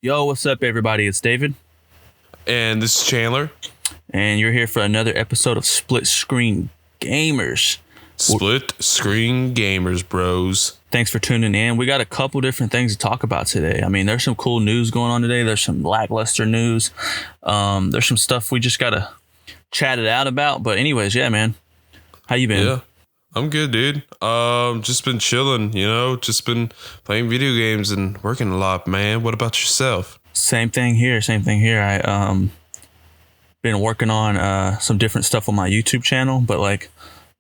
Yo, what's up, everybody? It's David. And this is Chandler. And you're here for another episode of Split Screen Gamers. Split Screen Gamers, bros. Thanks for tuning in. We got a couple different things to talk about today. I mean, there's some cool news going on today. There's some lackluster news. There's some stuff we just got to chat it out about. But anyways, yeah, man. How you been? Yeah, I'm good, dude. Just been chilling, just been playing video games and working a lot, man. What about yourself? Same thing here. I been working on some different stuff on my YouTube channel, but like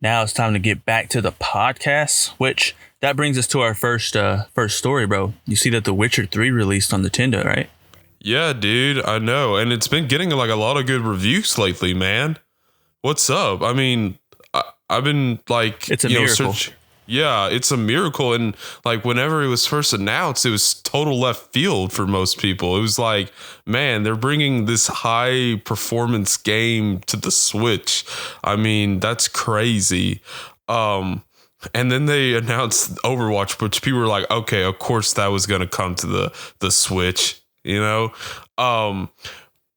now it's time to get back to the podcast, which that brings us to our first story, bro. You see that The Witcher 3 released on Nintendo, right? Yeah, dude, I know. And it's been getting like a lot of good reviews lately, man. What's up? I mean, I've been like, it's a miracle. Yeah, it's a miracle. And like whenever it was first announced, it was total left field for most people. It was like, man, they're bringing this high performance game to the Switch. I mean, that's crazy. And then they announced Overwatch, which people were like, okay, of course that was going to come to the Switch, yeah,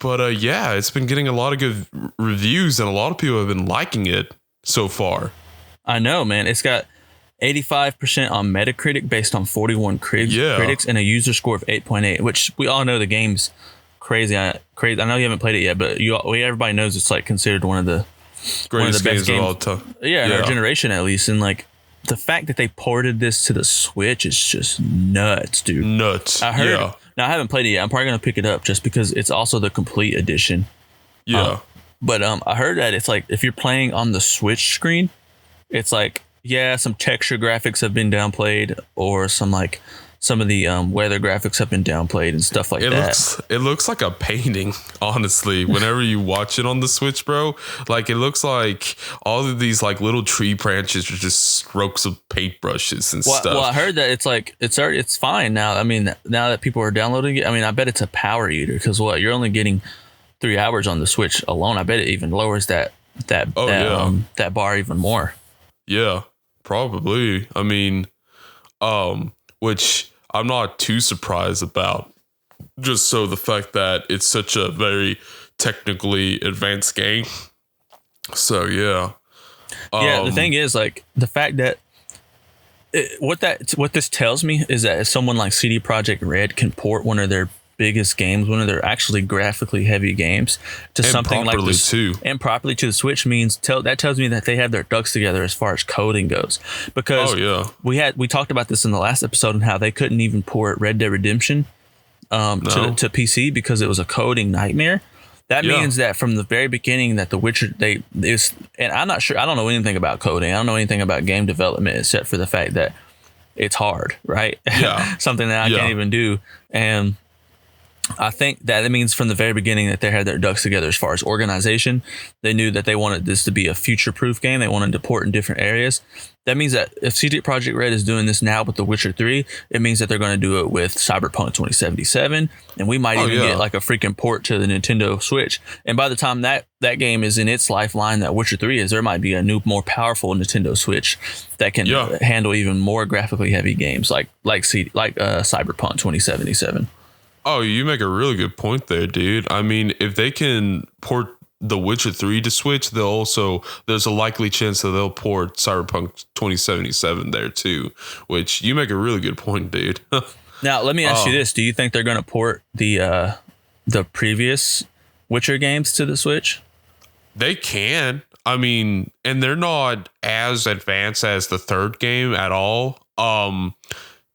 it's been getting a lot of good reviews and a lot of people have been liking it so far. I know, man. It's got 85% on Metacritic based on 41 critics and a user score of 8.8, which we all know the game's crazy. I know you haven't played it yet, but everybody knows it's like considered one of the greatest games of all time. Yeah, in our generation at least. And like the fact that they ported this to the Switch is just nuts, dude. Nuts. I heard. Yeah. Now I haven't played it yet. I'm probably gonna pick it up just because it's also the complete edition. Yeah. But I heard that it's like if you're playing on the Switch screen, it's like, yeah, some texture graphics have been downplayed, or some of the weather graphics have been downplayed and stuff like that. It looks like a painting, honestly. Whenever you watch it on the Switch, bro, like it looks like all of these like little tree branches are just strokes of paintbrushes and stuff. Well, I heard that it's fine now. I mean, now that people are downloading it, I mean, I bet it's a power eater because you're only getting 3 hours on the Switch alone. I bet it even lowers that bar even more. Yeah, probably. I mean, which I'm not too surprised about, just so the fact that it's such a very technically advanced game. So yeah. The thing is, like, the fact that what this tells me is that if someone like CD Projekt Red can port one of their biggest games, one of their actually graphically heavy games, to something like this and properly to the Switch, means that tells me that they have their ducks together as far as coding goes. Because we talked about this in the last episode and how they couldn't even port Red Dead Redemption to PC because it was a coding nightmare. That means that from the very beginning that The Witcher and I'm not sure, I don't know anything about coding. I don't know anything about game development except for the fact that it's hard, right? Yeah. Something that I can't even do. And I think that it means from the very beginning that they had their ducks together as far as organization. They knew that they wanted this to be a future-proof game. They wanted to port in different areas. That means that if CD Projekt Red is doing this now with The Witcher 3, it means that they're going to do it with Cyberpunk 2077, and we might even get like a freaking port to the Nintendo Switch. And by the time that game is in its lifeline, that Witcher 3 is, there might be a new, more powerful Nintendo Switch that can handle even more graphically heavy games like Cyberpunk 2077. Oh, you make a really good point there, dude. I mean, if they can port The Witcher 3 to Switch, there's a likely chance that they'll port Cyberpunk 2077 there too, which you make a really good point, dude. Now, let me ask you this. Do you think they're going to port the previous Witcher games to the Switch? They can. I mean, and they're not as advanced as the third game at all.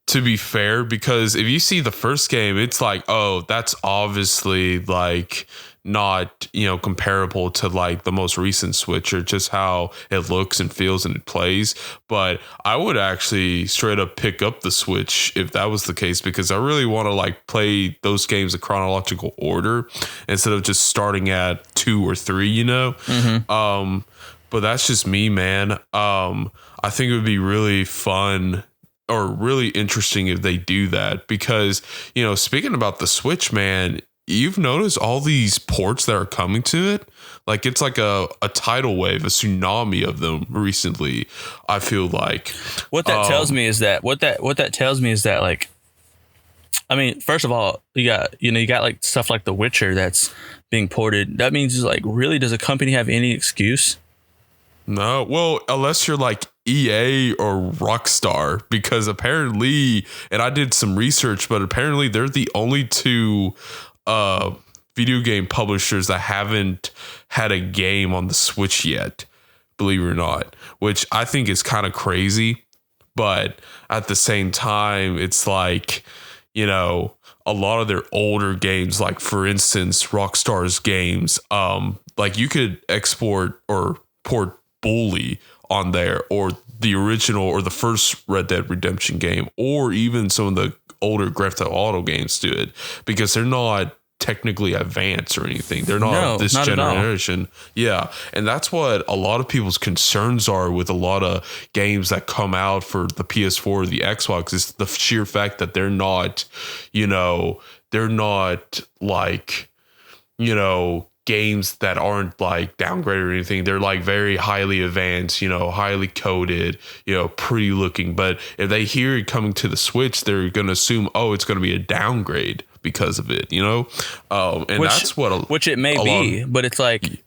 To be fair, because if you see the first game, it's like, oh, that's obviously like not, comparable to like the most recent Switch or just how it looks and feels and it plays. But I would actually straight up pick up the Switch if that was the case, because I really want to like play those games in chronological order instead of just starting at 2 or 3, Mm-hmm. But that's just me, man. I think it would be really fun or really interesting if they do that, because, speaking about the Switch, man, you've noticed all these ports that are coming to it. Like it's like a tidal wave, a tsunami of them recently. I feel like what that tells me is that like I mean, first of all, you got like stuff like The Witcher that's being ported. That means like, really, does a company have any excuse? No, well, unless you're like EA or Rockstar, because apparently, and I did some research, but apparently they're the only two video game publishers that haven't had a game on the Switch yet, believe it or not, which I think is kind of crazy. But at the same time, it's like, you know, a lot of their older games, like for instance, Rockstar's games, like you could export or port Bully on there, or the original or the first Red Dead Redemption game, or even some of the older Grand Theft Auto games do it, because they're not technically advanced or anything. They're not this not generation. Yeah. And that's what a lot of people's concerns are with a lot of games that come out for the PS4 or the Xbox, is the sheer fact that they're not, you know, they're not like, you know, games that aren't like downgraded or anything. They're like very highly advanced, you know, highly coded, you know, pretty looking. But if they hear it coming to the Switch, they're going to assume, oh, it's going to be a downgrade because of it, you know? And that's what which it may be, but it's like,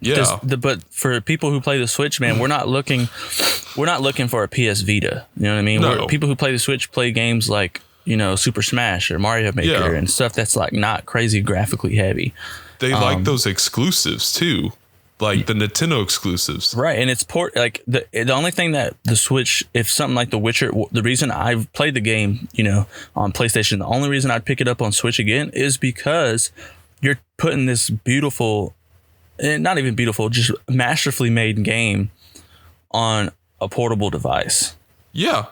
yeah. But for people who play the Switch, man, we're not looking for a PS Vita. You know what I mean? No. People who play the Switch play games like, you know, Super Smash or Mario Maker and stuff that's like not crazy graphically heavy. They like those exclusives too, like the Nintendo exclusives, right? And it's like the only thing that the Switch, if something like The Witcher, the reason I've played the game, you know, on PlayStation, the only reason I'd pick it up on Switch again is because you're putting this beautiful, not even beautiful, just masterfully made game on a portable device. Yeah.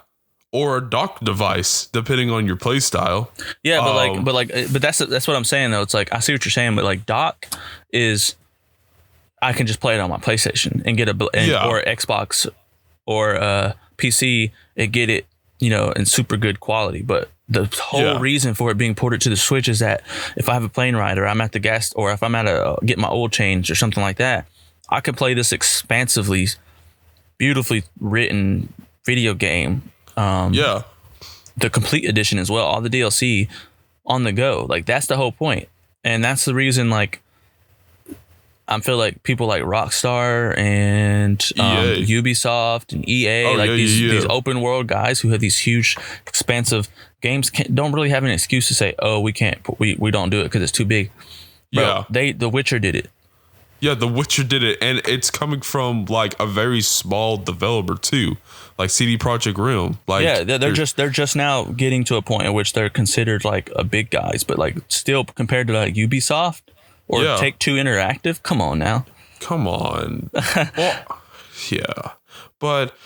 Or a dock device, depending on your play style. Yeah, but that's what I'm saying though. It's like, I see what you're saying, but like dock is, I can just play it on my PlayStation and get or Xbox or PC and get it, you know, in super good quality. But the whole reason for it being ported to the Switch is that if I have a plane ride, or I'm at the gas, or if I'm at get my oil changed or something like that, I could play this expansively, beautifully written video game. The complete edition as well, all the DLC on the go. Like, that's the whole point. And that's the reason, like, I feel like people like Rockstar and Ubisoft and EA, these open world guys who have these huge, expansive games, don't really have an excuse to say, oh, we don't do it because it's too big. Bro, The Witcher did it. Yeah, The Witcher did it, and it's coming from like a very small developer too, like CD Projekt Rim. Like, yeah, they're just now getting to a point in which they're considered like a big guys, but like still compared to like Ubisoft or Take-Two Interactive, come on now. Come on. Well, yeah, but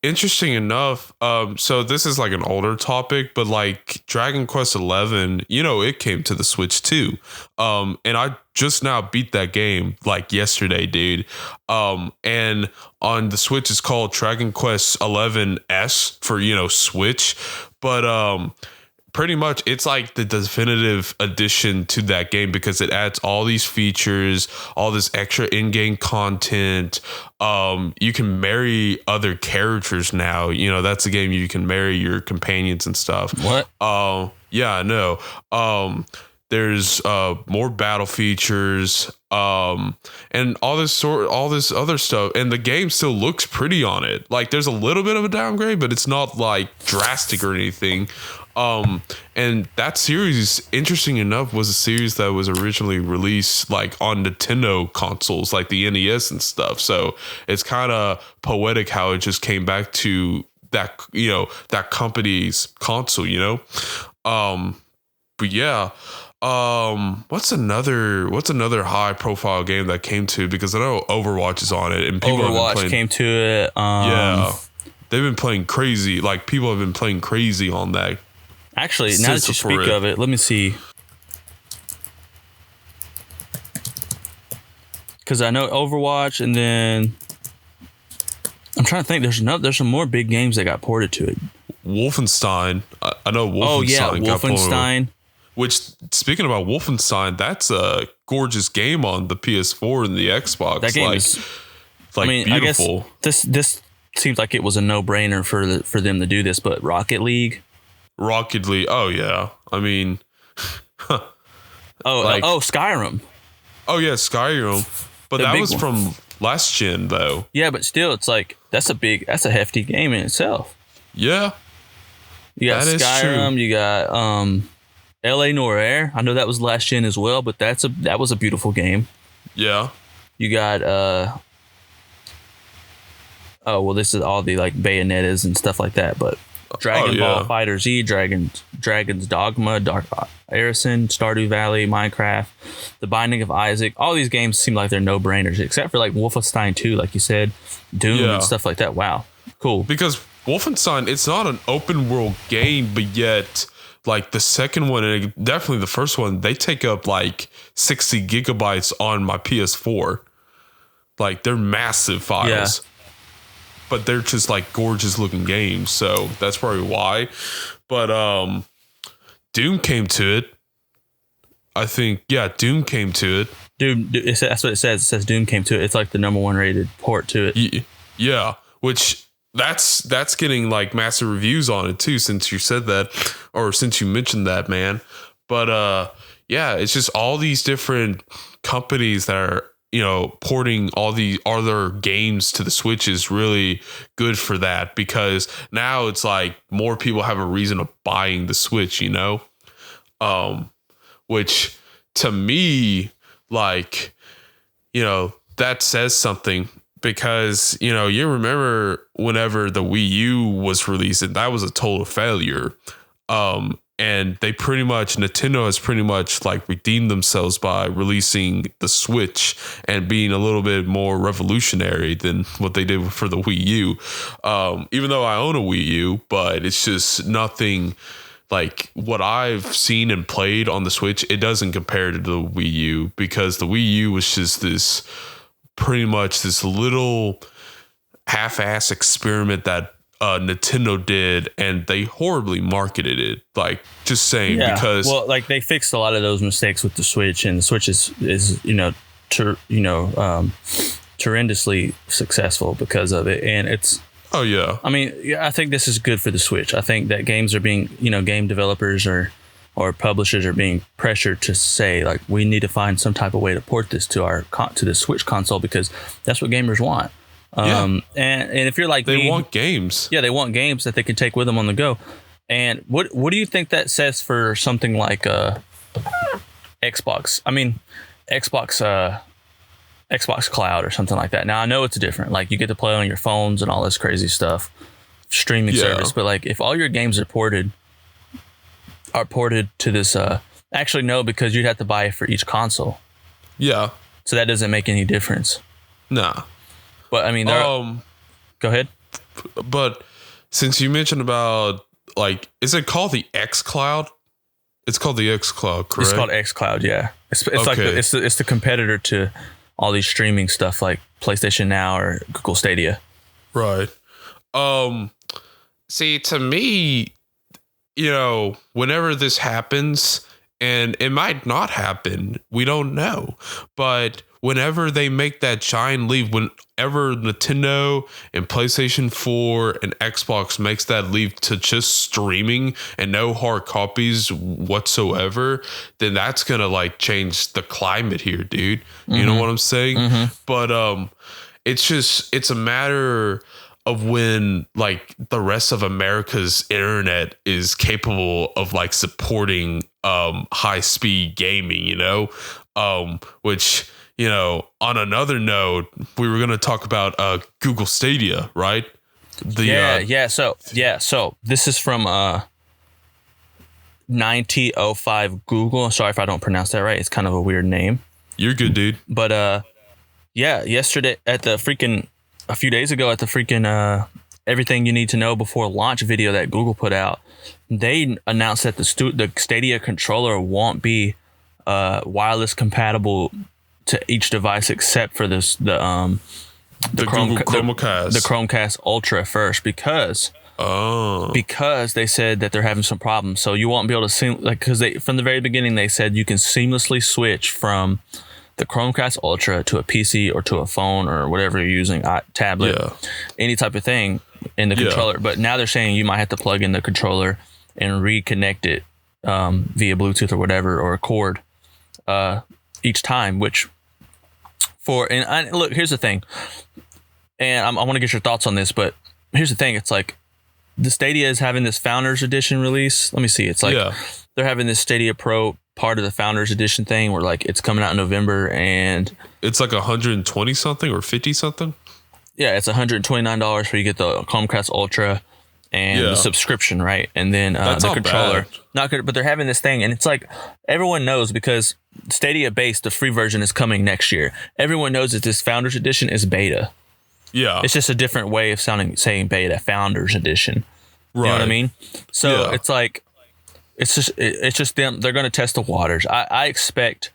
interesting enough, so this is like an older topic, but like Dragon Quest 11, you know, it came to the Switch too. And I just now beat that game like yesterday, dude. And on the Switch it's called Dragon Quest 11S for, you know, Switch. But pretty much it's like the definitive addition to that game, because it adds all these features, all this extra in-game content. You can marry other characters now. You know, that's a game you can marry your companions and stuff. What? Yeah, I know. There's more battle features, and all this other stuff, and the game still looks pretty on it. Like, there's a little bit of a downgrade, but it's not like drastic or anything. And that series, interesting enough, was a series that was originally released like on Nintendo consoles, like the NES and stuff. So it's kind of poetic how it just came back to that, you know, that company's console, you know? But yeah, what's another high profile game that came to, because I know Overwatch is on it, and people came to it. They've been playing crazy. Like, people have been playing crazy on that. Actually, now that you speak of it, let me see. Because I know Overwatch, and then I'm trying to think. There's some more big games that got ported to it. Wolfenstein. I know Wolfenstein. Oh yeah, Wolfenstein. Which, speaking about Wolfenstein, that's a gorgeous game on the PS4 and the Xbox. That game is, I mean, beautiful. I guess this seems like it was a no-brainer for them to do this, but Rocket League. Rocket League. Oh yeah. I mean, Skyrim. Oh yeah, Skyrim. But that was one. from last gen though. Yeah, but still, it's like that's a hefty game in itself. Yeah. You got Skyrim. You got L.A. Noire. I know that was last gen as well, but that was a beautiful game. Yeah. You got this is all the like Bayonettas and stuff like that, but Dragon Ball Fighter Z, Dragon's Dogma, Dark Arisen, Stardew Valley, Minecraft, The Binding of Isaac. All these games seem like they're no-brainers, except for like Wolfenstein 2, like you said, Doom and stuff like that. Wow, cool. Because Wolfenstein, it's not an open world game, but yet like the second one and definitely the first one, they take up like 60 gigabytes on my PS4. Like they're massive files. Yeah. But they're just like gorgeous looking games, so that's probably why. But Doom came to it. I think, yeah, Doom came to it. Doom, that's what it says. It says Doom came to it. It's like the #1 rated port to it. Yeah, which that's getting like massive reviews on it too, since you said that, or since you mentioned that, man. But yeah, it's just all these different companies that are, you know, porting all the other games to the Switch is really good for that, because now it's like more people have a reason of buying the Switch, you know, which to me, like, you know, that says something, because, you know, you remember whenever the Wii U was released, and that was a total failure. And Nintendo has pretty much like redeemed themselves by releasing the Switch and being a little bit more revolutionary than what they did for the Wii U. Even though I own a Wii U, but it's just nothing like what I've seen and played on the Switch. It doesn't compare to the Wii U, because the Wii U was just pretty much this little half-ass experiment that Nintendo did, and they horribly marketed it. Like, just saying, because like they fixed a lot of those mistakes with the Switch, and the Switch is horrendously successful because of it. And it's I mean, I think this is good for the Switch. I think that games are being, game developers or publishers are being pressured to say, like, we need to find some type of way to port this to the Switch console, because that's what gamers want. And if you're like they want games. Yeah, they want games that they can take with them on the go. And what do you think that says for something like Xbox? I mean, Xbox Cloud or something like that. Now I know it's different. Like, you get to play on your phones and all this crazy stuff, streaming service. But like, if all your games are ported to this, actually no, because you'd have to buy it for each console. Yeah. So that doesn't make any difference. Nah. But I mean, go ahead. But since you mentioned about, like, is it called the X Cloud? It's called the X Cloud, correct? It's called X Cloud, yeah. It's okay. Like it's the competitor to all these streaming stuff like PlayStation Now or Google Stadia. Right. See, to me, whenever this happens, and it might not happen, we don't know, but whenever they make that giant leap, whenever Nintendo and PlayStation 4 and Xbox makes that leap to just streaming and no hard copies whatsoever, then that's going to like change the climate here, dude. You know what I'm saying? Mm-hmm. But it's a matter of when like the rest of America's internet is capable of like supporting high speed gaming, which, on another note, we were going to talk about Google Stadia, right? So this is from 9005 Google. Sorry if I don't pronounce that right. It's kind of a weird name. You're good, dude. But yesterday a few days ago at the freaking Everything You Need to Know Before Launch video that Google put out, they announced that the Stadia controller won't be wireless compatible to each device except for the Chromecast. The Chromecast Ultra first, because they said that they're having some problems. So you won't be able to because from the very beginning they said you can seamlessly switch from the Chromecast Ultra to a PC or to a phone or whatever you're using, tablet, any type of thing in the controller. But now they're saying you might have to plug in the controller and reconnect it via Bluetooth or whatever, or a cord each time. Which look, here's the thing, and I want to get your thoughts on this, but here's the thing: it's like the Stadia is having this Founders Edition release. Let me see. It's like they're having this Stadia Pro part of the Founders Edition thing, where like it's coming out in November, and it's like 120 something or 50 something. Yeah, it's $129 where you get the Chromecast Ultra and the subscription, right? And then the controller. Bad. Not good, but they're having this thing, and it's like everyone knows, because Stadia base, the free version, is coming next year. Everyone knows that this Founders Edition is beta. Yeah, it's just a different way of saying beta. Founders Edition. Right. You know what I mean? So it's like it's just them. They're going to test the waters. I expect.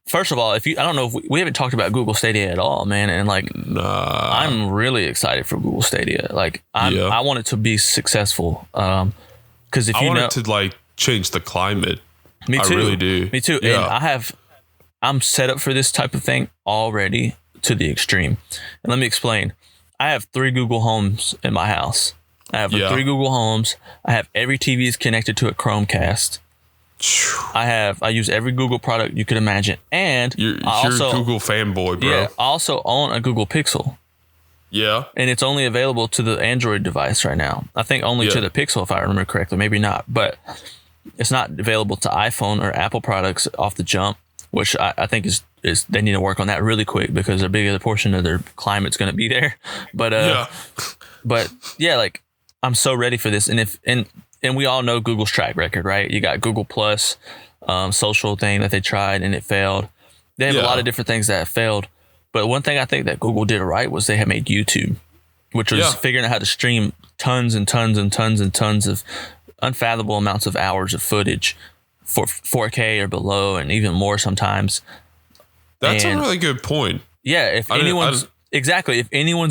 First of all, I don't know if we haven't talked about Google Stadia at all, man, and like I'm really excited for Google Stadia. Like I want it to be successful, because if I want it to like change the climate. Me too. I really do. Me too. Yeah. And I'm set up for this type of thing already to the extreme. And let me explain. I have 3 Google Homes in my house. I have 3 Google Homes. I have every TV is connected to a Chromecast. I use every Google product you could imagine, and you're a Google fanboy, bro. Yeah, I also own a Google Pixel. Yeah, and it's only available to the Android device right now. I think only to the Pixel, if I remember correctly. Maybe not, but it's not available to iPhone or Apple products off the jump, which I think is they need to work on that really quick, because a bigger portion of their climate's going to be there. But but yeah, like I'm so ready for this, and we all know Google's track record, right? You got Google Plus, social thing that they tried and it failed. They have a lot of different things that have failed. But one thing I think that Google did right was they had made YouTube, which was figuring out how to stream tons and tons and tons and tons of unfathomable amounts of hours of footage for 4K or below, and even more sometimes. That's a really good point. Yeah, if anyone's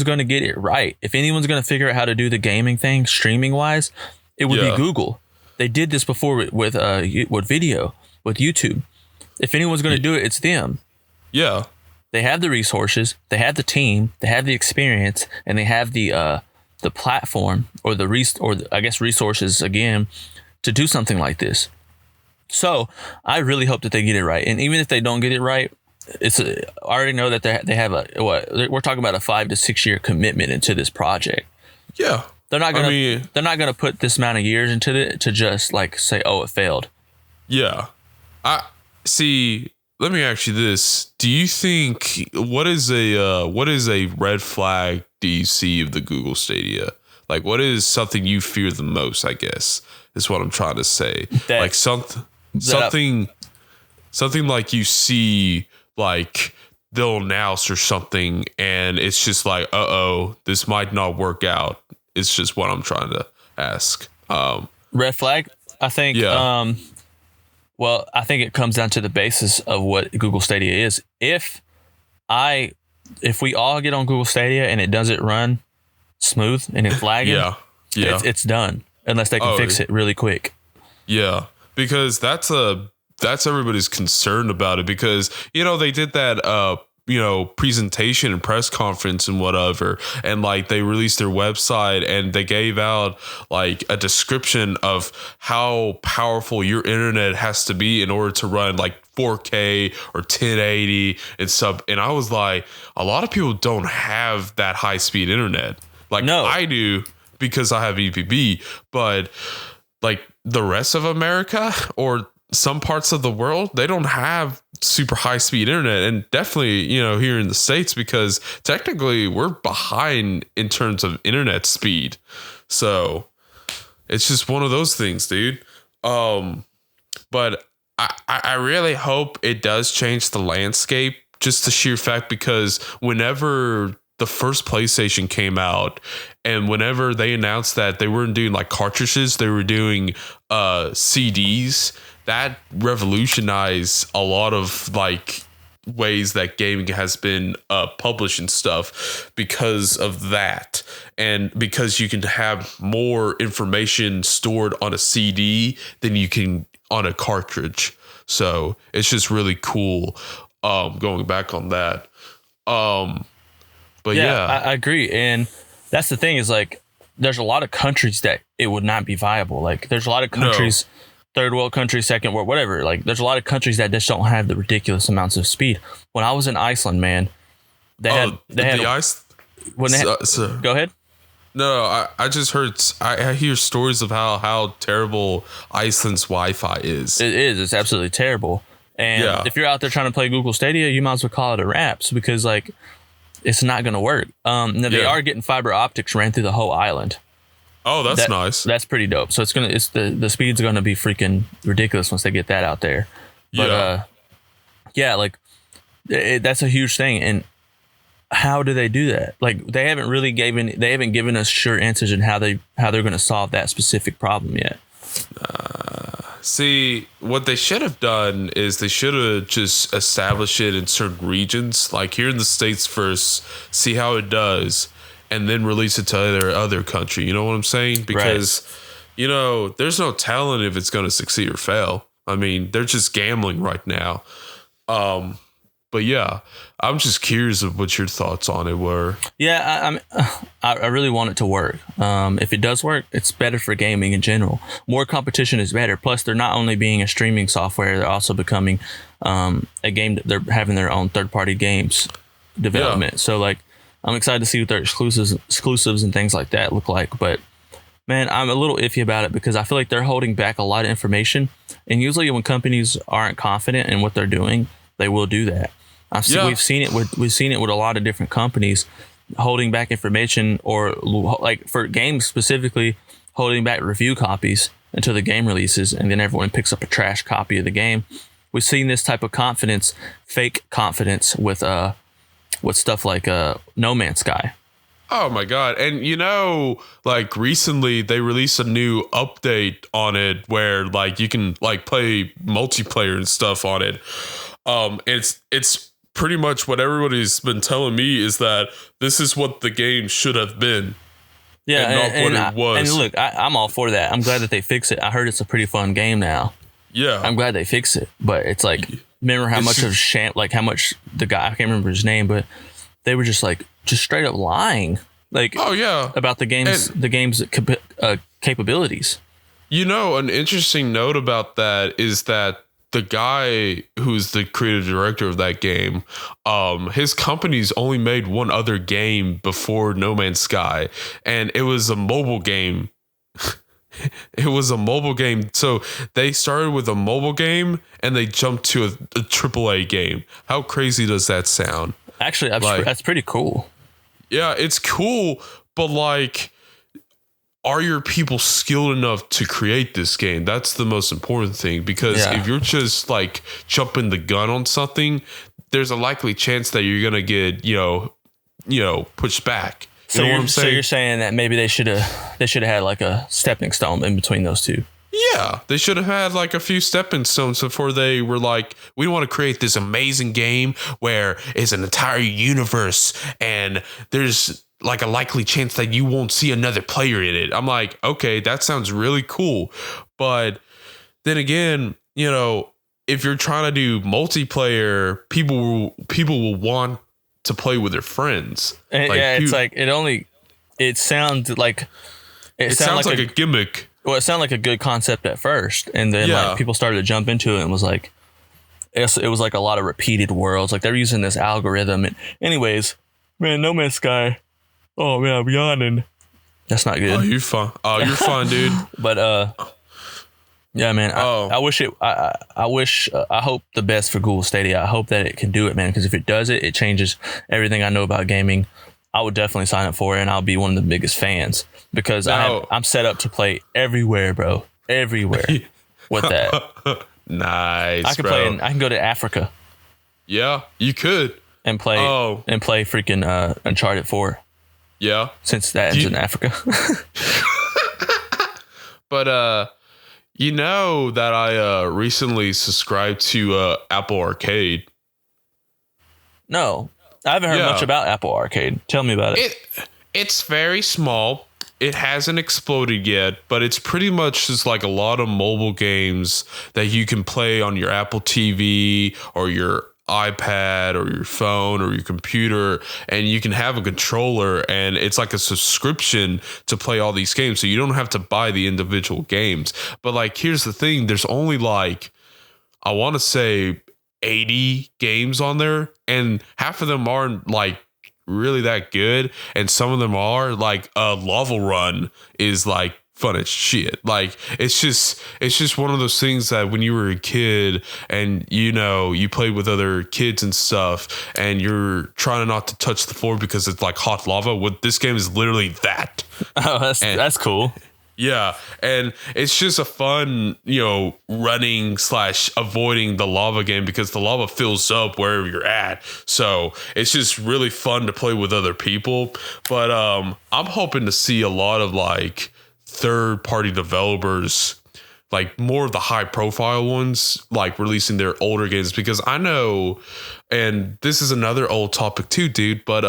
going to get it right, if anyone's going to figure out how to do the gaming thing streaming wise, it would be Google. They did this before with video, with YouTube. If anyone's going to do it, it's them. Yeah. They have the resources, they have the team, they have the experience, and they have the platform or I guess resources again to do something like this. So I really hope that they get it right. And even if they don't get it right, I already know that they have we're talking about a 5 to 6 year commitment into this project. Yeah. They're not gonna put this amount of years into it to just like say, oh, it failed. Yeah. I see. Let me ask you this. Do you think what is a red flag do you see of the Google Stadia? Like, what is something you fear the most, I guess, is what I'm trying to say. Like something like you see, like they'll announce or something and it's just like, this might not work out. It's just what I'm trying to ask. Red flag, I think. Yeah. Well, I think it comes down to the basis of what Google Stadia is. If we all get on Google Stadia and it doesn't run smooth and it's lagging, it's done unless they can fix it really quick. Yeah, because that's everybody's concerned about it, because they did that presentation and press conference and whatever, and like they released their website and they gave out like a description of how powerful your internet has to be in order to run like 4K or 1080 and stuff. And I was like, a lot of people don't have that high speed internet. Like, no, I do, because I have EPB, but like the rest of America or some parts of the world, they don't have super high speed internet, and definitely, here in the States, because technically we're behind in terms of internet speed. So it's just one of those things, dude. But I really hope it does change the landscape, just the sheer fact, because whenever the first PlayStation came out, and whenever they announced that they weren't doing like cartridges, they were doing CDs, that revolutionized a lot of like ways that gaming has been published and stuff because of that, and because you can have more information stored on a CD than you can on a cartridge. So it's just really cool going back on that. But yeah, I agree. And that's the thing, is like there's a lot of countries that it would not be viable. Like there's a lot of countries, third world countries, second world, whatever. Like there's a lot of countries that just don't have the ridiculous amounts of speed. When I was in Iceland, man, they had go ahead. No, I just heard. I hear stories of how terrible Iceland's Wi-Fi is. It is. It's absolutely terrible. And if you're out there trying to play Google Stadia, you might as well call it a wraps because like it's not going to work. Now they are getting fiber optics ran through the whole island. Oh, that's nice. That's pretty dope. So the speed's going to be freaking ridiculous once they get that out there. But like that's a huge thing. And how do they do that? Like they haven't given us sure answers in how they're going to solve that specific problem yet. See, what they should have done is they should have just established it in certain regions, like here in the States first, see how it does, and then release it to other country. You know what I'm saying? Because, there's no telling if it's going to succeed or fail. I mean, they're just gambling right now. But yeah, I'm just curious of what your thoughts on it were. Yeah, I really want it to work. If it does work, it's better for gaming in general. More competition is better. Plus, they're not only being a streaming software, they're also becoming a game. They're having their own third-party games development. So, like, I'm excited to see what their exclusives and things like that look like. But man, I'm a little iffy about it because I feel like they're holding back a lot of information. And usually, when companies aren't confident in what they're doing, they will do that. We've seen it with a lot of different companies holding back information, or like for games specifically, holding back review copies until the game releases, and then everyone picks up a trash copy of the game. We've seen this type of fake confidence with stuff like No Man's Sky. Oh my God. And like recently they released a new update on it where like you can like play multiplayer and stuff on it. It's pretty much what everybody's been telling me is that this is what the game should have been. Yeah, and not what it was. And look, I'm all for that. I'm glad that they fix it. I heard it's a pretty fun game now. Yeah, I'm glad they fix it. But it's like, remember how much the guy, I can't remember his name, but they were just straight up lying. Like, oh yeah, about the game's capabilities. An interesting note about that is that the guy who's the creative director of that game, his company's only made one other game before No Man's Sky, and it was a mobile game. It was a mobile game. So they started with a mobile game and they jumped to a AAA game. How crazy does that sound? Actually, that's pretty cool. Yeah, it's cool, but like, are your people skilled enough to create this game? That's the most important thing, because if you're just like jumping the gun on something, there's a likely chance that you're gonna get pushed back. You know what I'm saying? So you're saying that maybe they should have had like a stepping stone in between those two. Yeah, they should have had like a few stepping stones before they were like, we want to create this amazing game where it's an entire universe and there's like a likely chance that you won't see another player in it. I'm like, okay, that sounds really cool. But then again, if you're trying to do multiplayer, people will want to play with their friends. It sounds like a gimmick. Well, it sounded like a good concept at first, and then like people started to jump into it and was like, it was like a lot of repeated worlds. Like they're using this algorithm. And anyways, man, No Man's Sky. Oh man, I'm yawning. That's not good. Oh, you're fine. Oh, you're fine, dude. But yeah, man. I wish it. I hope the best for Google Stadia. I hope that it can do it, man. Because if it does it, it changes everything I know about gaming. I would definitely sign up for it, and I'll be one of the biggest fans because I'm set up to play everywhere, bro. Everywhere with that. Nice. I can play. I can go to Africa. Yeah, you could and play freaking Uncharted 4. Yeah, since that ends in Africa. But that I recently subscribed to Apple Arcade. No. I haven't heard much about Apple Arcade. Tell me about it. It's very small. It hasn't exploded yet, but it's pretty much just like a lot of mobile games that you can play on your Apple TV or your iPad or your phone or your computer, and you can have a controller, and it's like a subscription to play all these games. So you don't have to buy the individual games. But like, here's the thing, there's only like, I want to say 80 games on there, and half of them aren't like really that good, and some of them are like a level run is like fun as shit. Like it's just one of those things that when you were a kid and you played with other kids and stuff, and you're trying not to touch the floor because it's like hot lava. What this game is literally that. Oh, that's cool. Yeah, and it's just a fun, running / avoiding the lava game, because the lava fills up wherever you're at. So it's just really fun to play with other people. But I'm hoping to see a lot of like third-party developers, like more of the high-profile ones, like releasing their older games, because I know, and this is another old topic too, dude, but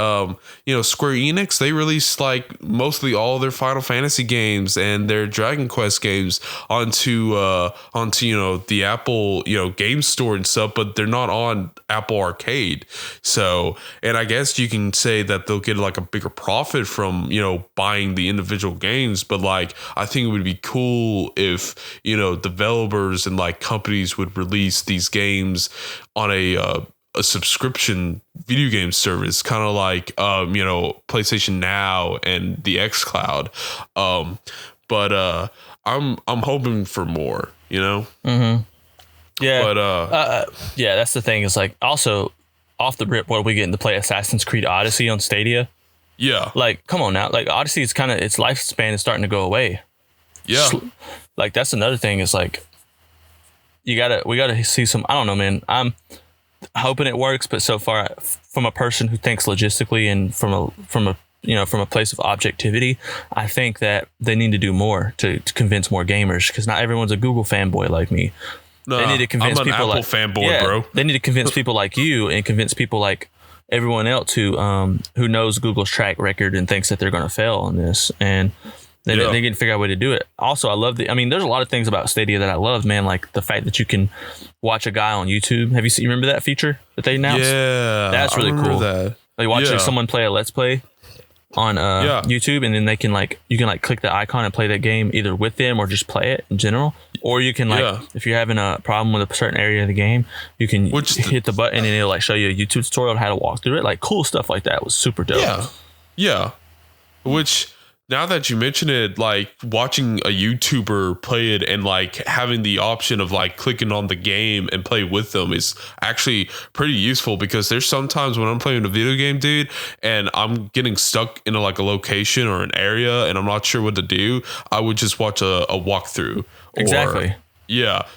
Square Enix, they released like mostly all their Final Fantasy games and their Dragon Quest games onto the Apple game store and stuff, but they're not on Apple Arcade. So, and I guess you can say that they'll get like a bigger profit from buying the individual games, but like I think it would be cool if developers and like companies would release these games on a subscription video game service, kind of like PlayStation Now and the xCloud. But I'm hoping for more, Mm-hmm. Yeah. But yeah, that's the thing. Is like, also off the rip, what are we getting to play Assassin's Creed Odyssey on Stadia? Yeah. Like, come on now. Like, Odyssey is kind of, its lifespan is starting to go away. Yeah. Like, that's another thing, is like, we gotta see some, I don't know, man. I'm hoping it works, but so far, from a person who thinks logistically and from a place of objectivity, I think that they need to do more to convince more gamers, because not everyone's a Google fanboy like me. No, they need to convince I'm an people Apple fanboy, bro. They need to convince people like you, and convince people like everyone else who knows Google's track record and thinks that they're going to fail on this, and they can figure out a way to do it. Also, I love there's a lot of things about Stadia that I love, man. Like the fact that you can watch a guy on YouTube. Have you remember that feature that they announced? Yeah, that's really cool. That. Like watching someone play a Let's Play on YouTube, and then you can click the icon and play that game either with them or just play it in general. Or you can if you're having a problem with a certain area of the game, you can hit the button and it'll like show you a YouTube tutorial on how to walk through it. Like cool stuff like that was super dope. Yeah. Which, now that you mention it, like watching a YouTuber play it and like having the option of like clicking on the game and play with them is actually pretty useful, because there's sometimes when I'm playing a video game, dude, and I'm getting stuck in a location or an area and I'm not sure what to do, I would just watch a walkthrough. Exactly.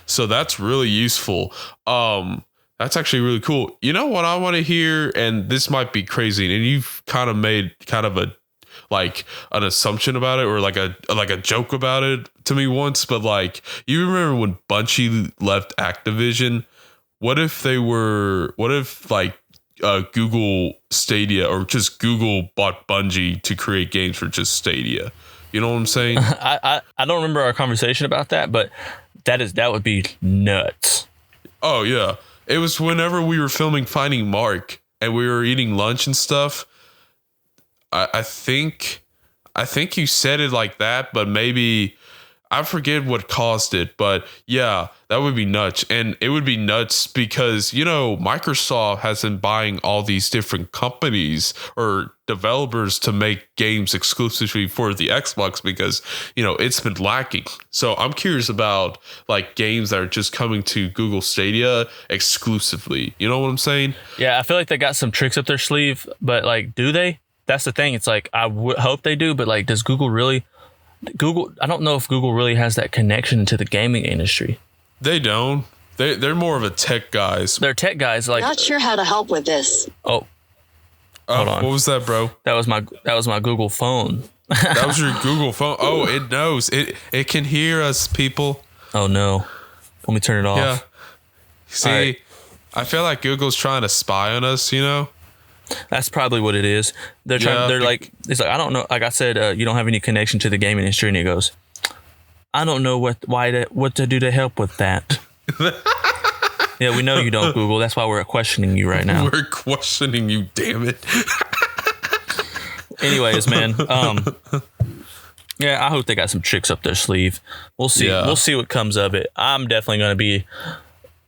So that's really useful. That's actually really cool. You know what I want to hear, and this might be crazy, and you've kind of made kind of a like an assumption about it, or like a joke about it to me once, but like, you remember when Bungie left Activision? What if Google Stadia, or just Google bought Bungie to create games for just Stadia? You know what I'm saying? I don't remember our conversation about that, but that would be nuts. Oh yeah, it was whenever we were filming Finding Mark and we were eating lunch and stuff. I think you said it like that, but maybe I forget what caused it. But yeah, that would be nuts. And it would be nuts because, Microsoft has been buying all these different companies or developers to make games exclusively for the Xbox, because, it's been lacking. So I'm curious about like games that are just coming to Google Stadia exclusively. You know what I'm saying? Yeah, I feel like they got some tricks up their sleeve, but like, do they? That's the thing. It's like, I hope they do, but like, does Google really? I don't know if Google really has that connection to the gaming industry. They don't. They're more of a tech guys. They're tech guys. Like, not sure how to help with this. Oh, hold on. What was that, bro? That was my Google phone. That was your Google phone. Oh, it knows. It can hear us, people. Oh no. Let me turn it off. Yeah. See, right. I feel like Google's trying to spy on us, That's probably what it is. They're trying. Yeah. They're like, it's like, I don't know. Like I said, you don't have any connection to the gaming industry, and it goes, I don't know what to do to help with that. Yeah, we know you don't Google. That's why we're questioning you right now. We're questioning you, damn it. Anyways, man. Yeah, I hope they got some tricks up their sleeve. We'll see. Yeah. We'll see what comes of it. I'm definitely going to be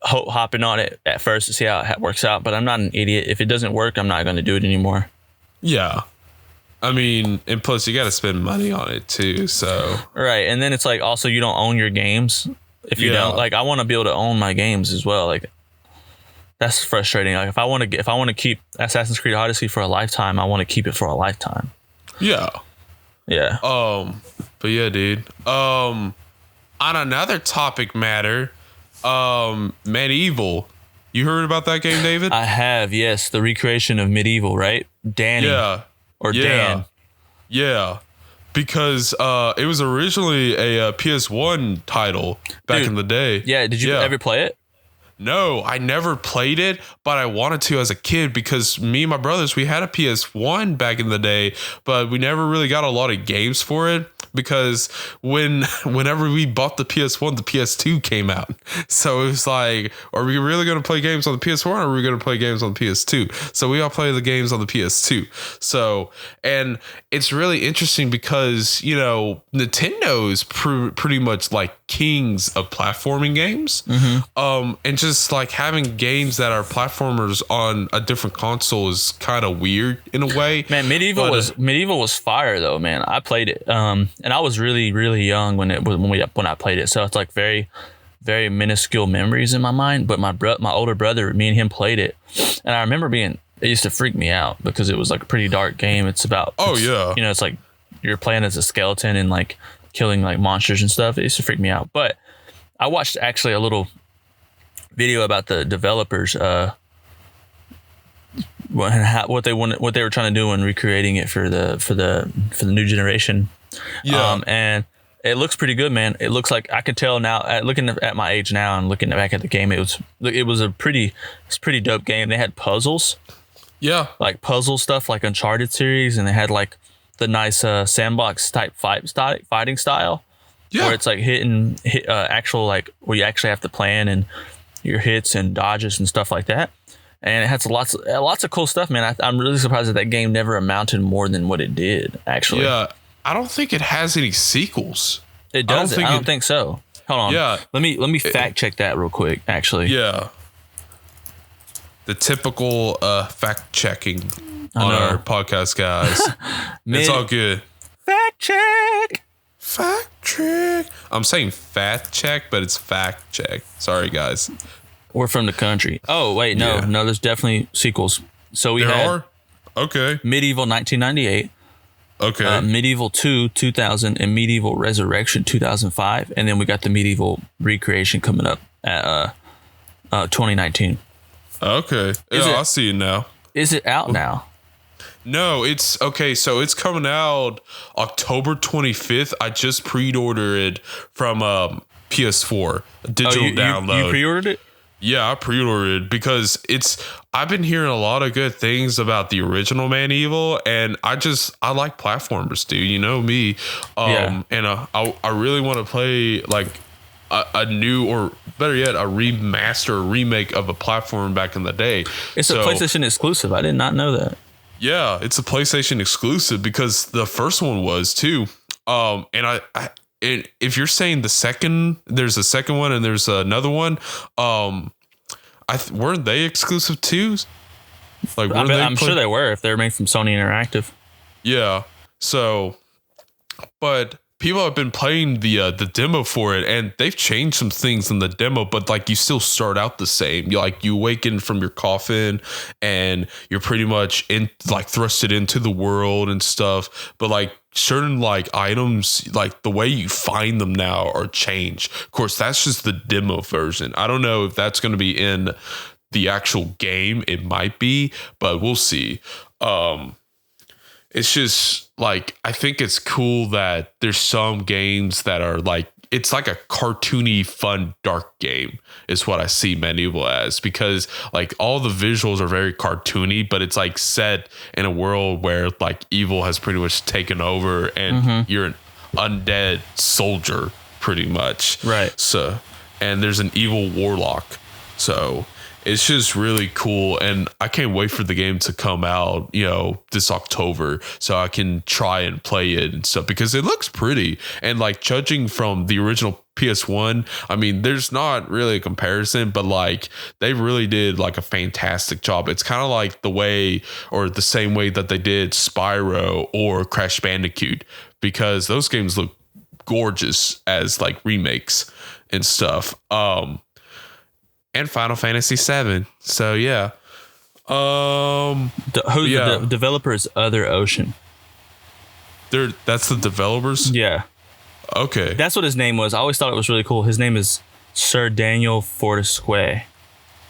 hopping on it at first to see how it works out, but I'm not an idiot. If it doesn't work, I'm not going to do it anymore. Yeah. I mean, and plus you got to spend money on it too, so. Right, and then it's like also you don't own your games. If you don't, like, I want to be able to own my games as well. Like, that's frustrating. Like, if I want to keep Assassin's Creed Odyssey for a lifetime, I want to keep it for a lifetime. Yeah. Yeah. But yeah, dude. On another topic matter, Medievil. You heard about that game, David? I have, yes. The recreation of Medieval, right? Danny. Yeah. Or Dan. Yeah. Because it was originally a PS1 title back in the day. Yeah. Did you ever play it? No, I never played it, but I wanted to as a kid because me and my brothers, we had a PS1 back in the day, but we never really got a lot of games for it because whenever we bought the PS1, the PS2 came out. So it was like, are we really going to play games on the PS4 or are we going to play games on the PS2? So we all play the games on the PS2. So, and it's really interesting because, you know, Nintendo is pretty much like kings of platforming games. And just like having games that are platformers on a different console is kind of weird in a way. Man, Medieval was fire though, man. I played it, and I was really, really young when I played it. So it's like very, very minuscule memories in my mind. But my older brother, me and him played it, and I remember it used to freak me out because it was like a pretty dark game. It's it's like you're playing as a skeleton and like killing like monsters and stuff. It used to freak me out. But I watched actually a little video about the developers, what they were trying to do when recreating it for the new generation. Yeah. And it looks pretty good, man. It looks like I can tell now, looking at my age now and looking back at the game, it's a pretty dope game. They had puzzles. Yeah. Like puzzle stuff like Uncharted series, and they had like the nice sandbox type fighting style. Yeah. Where it's like actual like where you actually have to plan and your hits and dodges and stuff like that. And it has lots of cool stuff, man. I'm really surprised that game never amounted more than what it did, actually. Yeah. I don't think it has any sequels. It doesn't. I don't think so. Hold on. Yeah. Let me fact check that real quick, actually. Yeah. The typical fact checking on our podcast, guys. It's all good. Fact check. Fact check. I'm saying fact check, but it's fact check. Sorry, guys. We're from the country. Oh, wait, no, there's definitely sequels. So there are? Okay. Medieval 1998. Okay. Medieval 2 2000 and Medieval Resurrection 2005, and then we got the Medieval recreation coming up at 2019. Okay. I see it now. Is it out now? No, it's okay. So it's coming out October 25th. I just pre-ordered it from PS4 digital download. You pre-ordered it? Yeah, I pre-ordered it because I've been hearing a lot of good things about the original Medieval, and I like platformers, dude. You know me. And I really want to play like a new, or better yet, a remaster, remake of a platform back in the day. It's a PlayStation exclusive. I did not know that. Yeah, it's a PlayStation exclusive because the first one was too. And if you're saying there's a second one and there's another one, weren't they exclusive too? Like, I'm sure they were if they're made from Sony Interactive. Yeah. So, but people have been playing the demo for it, and they've changed some things in the demo, but like you still start out the same. You awaken from your coffin and you're pretty much thrusted into the world and stuff. But like certain like items, like the way you find them now are changed. Of course, that's just the demo version. I don't know if that's going to be in the actual game. It might be, but we'll see. It's just like, I think it's cool that there's some games that are like, it's like a cartoony, fun, dark game is what I see Medieval as, because like all the visuals are very cartoony, but it's like set in a world where like evil has pretty much taken over and you're an undead soldier pretty much. Right. So, and there's an evil warlock. So it's just really cool, and I can't wait for the game to come out, this October, so I can try and play it and stuff, because it looks pretty. And like, judging from the original PS1, I mean, there's not really a comparison, but like, they really did like a fantastic job. It's kind of like the way, or the same way that they did Spyro or Crash Bandicoot, because those games look gorgeous as like remakes and stuff. And Final Fantasy VII. So yeah. The developer is Other Ocean. That's the developers? Yeah. Okay. That's what his name was. I always thought it was really cool. His name is Sir Daniel Fortesque.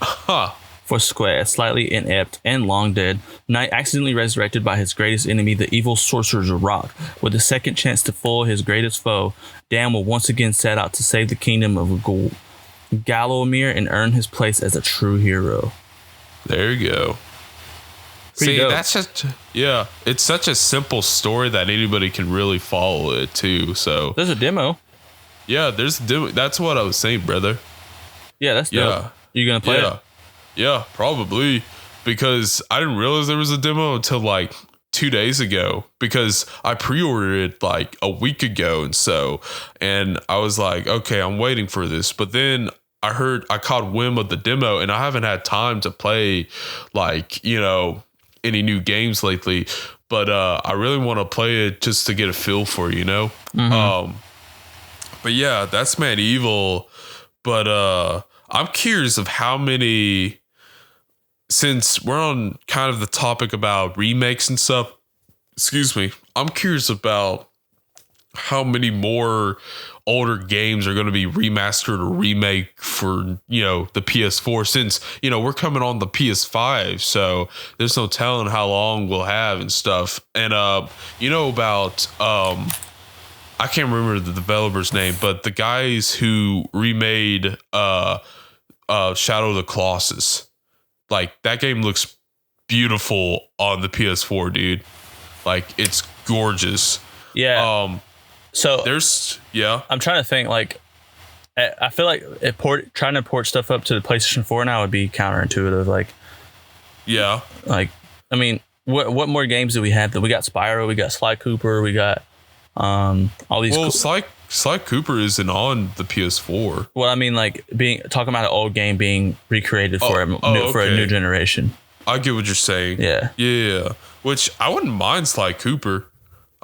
Huh. Fortesque, slightly inept and long dead, knight accidentally resurrected by his greatest enemy, the evil sorcerer's rock. With a second chance to foil his greatest foe, Dan will once again set out to save the kingdom of Gallowmere and earn his place as a true hero. There you go. Pretty dope. That's just, it's such a simple story that anybody can really follow it too. So there's a demo. Yeah, there's a demo. That's what I was saying, brother. Yeah, that's dope. Yeah. You gonna play it? Yeah, probably, because I didn't realize there was a demo until like 2 days ago, because I pre-ordered it like a week ago, and I was like, okay, I'm waiting for this. But then I caught wind of the demo, and I haven't had time to play like, any new games lately. But I really want to play it just to get a feel for it, Mm-hmm. But yeah, that's Medieval. But I'm curious of how many, since we're on kind of the topic about remakes and stuff, I'm curious about how many more older games are going to be remastered or remake for, the PS4, since, we're coming on the PS5. So there's no telling how long we'll have and stuff. And, about, I can't remember the developer's name, but the guys who remade, Shadow of the Colossus, like, that game looks beautiful on the PS4, dude. Like, it's gorgeous. Yeah. So I'm trying to think, like, I feel like trying to port stuff up to the PlayStation 4 now would be counterintuitive. Like, yeah. Like, I mean, what more games do we have? That we got Spyro, we got Sly Cooper, we got all these. Well, Sly Cooper isn't on the PS4. Well, I mean, like, talking about an old game being recreated for a new generation. I get what you're saying. Yeah. Which I wouldn't mind Sly Cooper.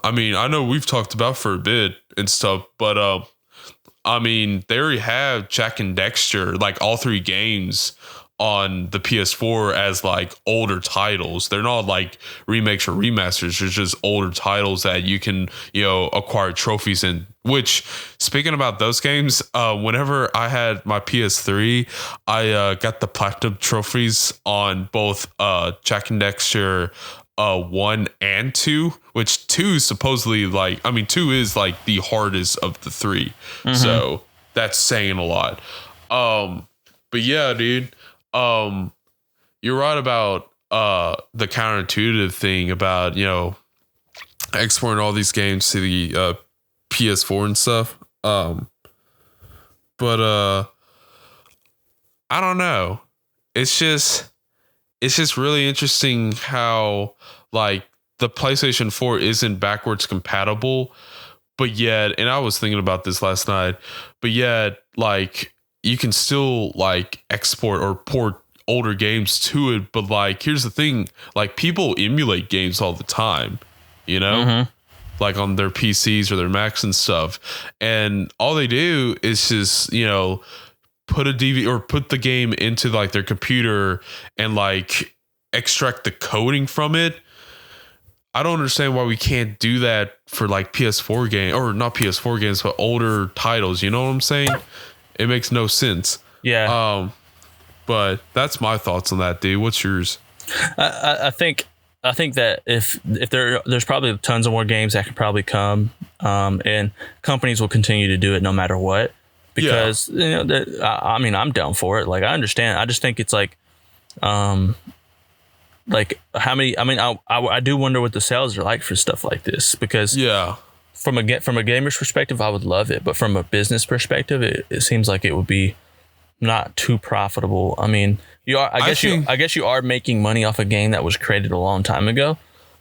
I mean, I know we've talked about for a bit and stuff, but I mean, they already have Jack and Dexter, like all three games on the PS4 as like older titles. They're not like remakes or remasters. They're just older titles that you can, acquire trophies in. Which, speaking about those games, whenever I had my PS3, I got the platinum trophies on both Jack and Dexter 1 and 2, which 2 is supposedly 2 is like the hardest of the three. Mm-hmm. So that's saying a lot. But yeah, dude, you're right about the counterintuitive thing about, exporting all these games to the PS4 and stuff. But I don't know. It's just really interesting how like the PlayStation 4 isn't backwards compatible, but yet, and I was thinking about this last night, but yet like you can still like export or port older games to it. But like, here's the thing, like people emulate games all the time, Mm-hmm. like on their PCs or their Macs and stuff. And all they do is just, put a DVD or put the game into like their computer and like extract the coding from it. I don't understand why we can't do that for like PS4 game, or not PS4 games, but older titles. You know what I'm saying? It makes no sense. Yeah. But that's my thoughts on that, dude. What's yours? I think that if there's probably tons of more games that could probably come, and companies will continue to do it no matter what. Because I mean, I'm down for it. Like, I understand. I just think it's like how many. I mean, I do wonder what the sales are like for stuff like this. Because from a gamer's perspective, I would love it, but from a business perspective, it seems like it would be not too profitable. I mean, you are. I guess you are making money off a game that was created a long time ago.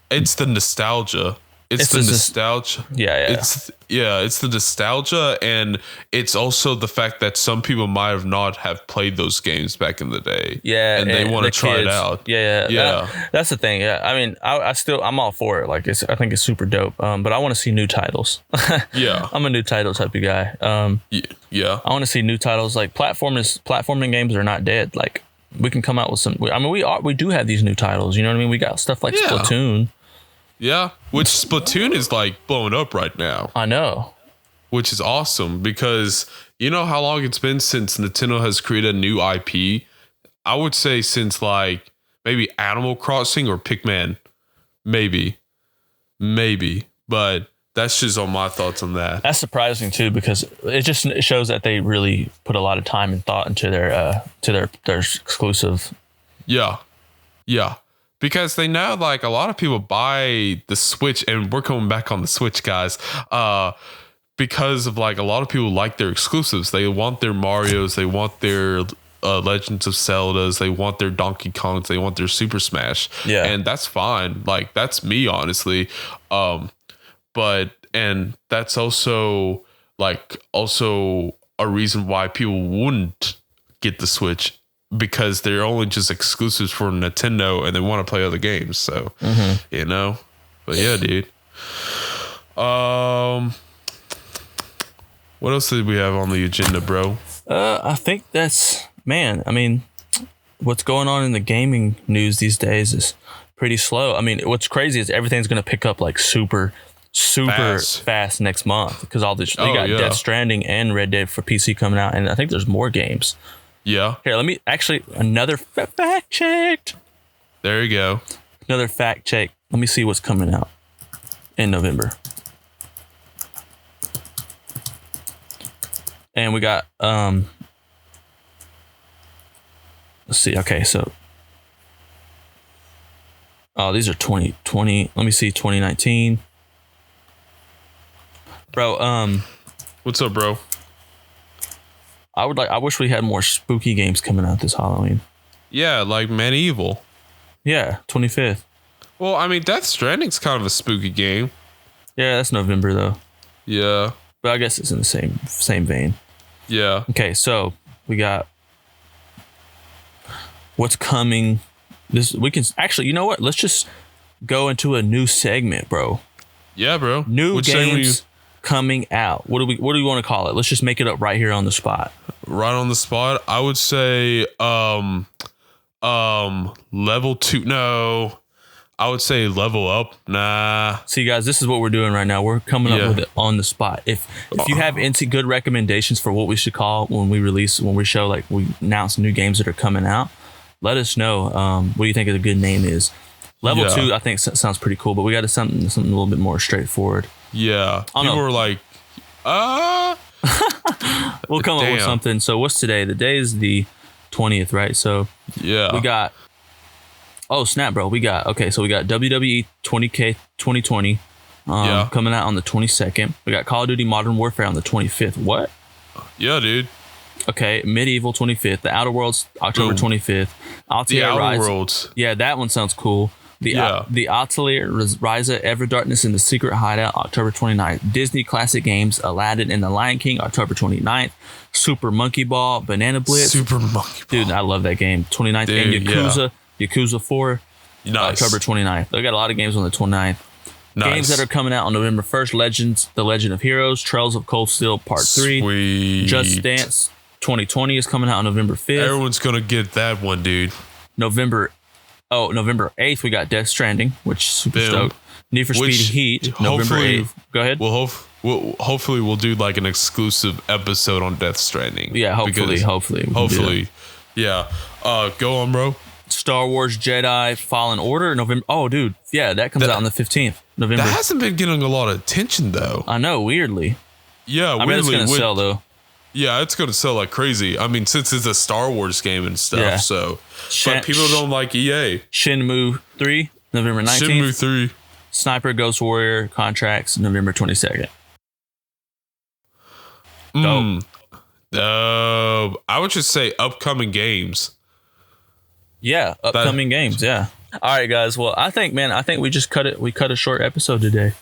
It's the nostalgia. It's the nostalgia. It's the nostalgia, and it's also the fact that some people might have not have played those games back in the day. Yeah, and they want to try it out. Yeah. That's the thing. Yeah, I mean, I'm all for it. Like, I think it's super dope. But I want to see new titles. Yeah, I'm a new title type of guy. Yeah, I want to see new titles. Like, platforming games are not dead. Like, we can come out with some. I mean, we do have these new titles. You know what I mean? We got stuff like Splatoon. Yeah, which Splatoon is like blowing up right now. I know. Which is awesome because you know how long it's been since Nintendo has created a new IP? I would say since like maybe Animal Crossing or Pikmin. Maybe. But that's just on my thoughts on that. That's surprising too because it shows that they really put a lot of time and thought into their exclusive. Yeah. Because they know like a lot of people buy the Switch, and we're coming back on the Switch, guys. Because of like a lot of people like their exclusives. They want their Marios, they want their Legends of Zeldas, they want their Donkey Kongs, they want their Super Smash. Yeah, and that's fine. Like that's me, honestly. But that's also a reason why people wouldn't get the Switch. Because they're only just exclusives for Nintendo and they want to play other games. So, you know, but yeah, dude. What else did we have on the agenda, bro? I think that's, man, I mean, what's going on in the gaming news these days is pretty slow. I mean, what's crazy is everything's going to pick up like super fast next month because all this, they got Death Stranding and Red Dead for PC coming out. And I think there's more games. Yeah. Here, let me actually another fact check. There you go. Another fact check. Let me see what's coming out in November. And we got let's see. Okay, so these are 2020. Let me see 2019. Bro, what's up, bro? I wish we had more spooky games coming out this Halloween. Yeah, like Medieval. Yeah, 25th. Well, I mean, Death Stranding's kind of a spooky game. Yeah, that's November though. Yeah. But I guess it's in the same vein. Yeah. Okay, so we got what's coming. We can actually, you know what? Let's just go into a new segment, bro. Yeah, bro. New games coming out. What do we want to call it? Let's just make it up right here on the spot. Right on the spot. I would say level 2. No. I would say level up. Nah. See, guys, this is what we're doing right now. We're coming up with it on the spot. If you have any good recommendations for what we should call when we announce new games that are coming out, let us know. What do you think a good name is? Level 2, I think sounds pretty cool, but we got something a little bit more straightforward. Yeah. People were like, we'll come up with something. So what's today? The day is the 20th, right? So yeah, we got, oh snap, bro. We got WWE 20K 2020 coming out on the 22nd. We got Call of Duty Modern Warfare on the 25th. What? Yeah, dude. Okay, Medieval 25th. The Outer Worlds October 25th. The Outer Worlds. Yeah, that one sounds cool. The Atelier Ryza Ever Darkness in the Secret Hideout, October 29th. Disney Classic Games, Aladdin and the Lion King, October 29th. Super Monkey Ball, Banana Blitz. Super Monkey Ball. Dude, I love that game. 29th. Dude, and Yakuza 4, October 29th. They got a lot of games on the 29th. Nice. Games that are coming out on November 1st, The Legend of Heroes, Trails of Cold Steel Part 3. Sweet. Just Dance 2020 is coming out on November 5th. Everyone's going to get that one, dude. November 8th, we got Death Stranding, which is super stoked. Need for Speed Heat, November 8th. Go ahead. Hopefully we'll do like an exclusive episode on Death Stranding. Yeah, hopefully. Yeah. Go on, bro. Star Wars Jedi Fallen Order, November. Oh, dude. Yeah, that comes out on the 15th, November. That hasn't been getting a lot of attention, though. I know, weirdly. Yeah, weirdly. I mean, it's going to sell, though. Yeah, it's going to sell like crazy. I mean, since it's a Star Wars game and stuff, so. But people don't like EA. Shenmue 3, November 19th. Shenmue 3. Sniper Ghost Warrior Contracts, November 22nd. I would just say upcoming games. Yeah, upcoming games. Yeah. All right, guys. Well, I think we just cut it. We cut a short episode today.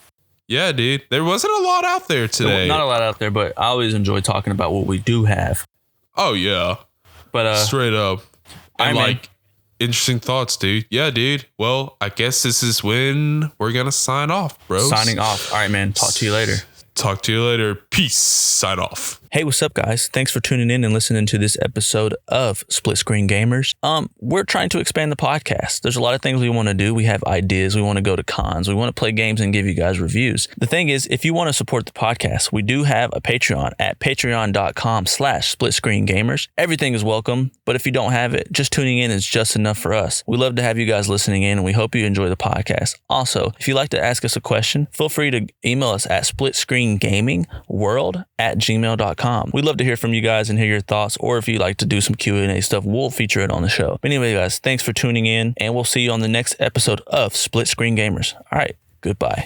Yeah, dude. There wasn't a lot out there today. Not a lot out there, but I always enjoy talking about what we do have. Oh yeah. But straight up. And like interesting thoughts, dude. Yeah, dude. Well, I guess this is when we're gonna sign off, bro. Signing off. All right, man. Talk to you later. Talk to you later. Peace. Sign off. Hey, what's up, guys? Thanks for tuning in and listening to this episode of Split Screen Gamers. We're trying to expand the podcast. There's a lot of things we want to do. We have ideas. We want to go to cons. We want to play games and give you guys reviews. The thing is, if you want to support the podcast, we do have a Patreon at patreon.com/splitscreengamers. Everything is welcome, but if you don't have it, just tuning in is just enough for us. We love to have you guys listening in, and we hope you enjoy the podcast. Also, if you'd like to ask us a question, feel free to email us at splitscreengamingworld@gmail.com. We'd love to hear from you guys and hear your thoughts, or if you'd like to do some Q&A stuff, we'll feature it on the show. But anyway, guys, thanks for tuning in, and we'll see you on the next episode of Split Screen Gamers. All right, goodbye.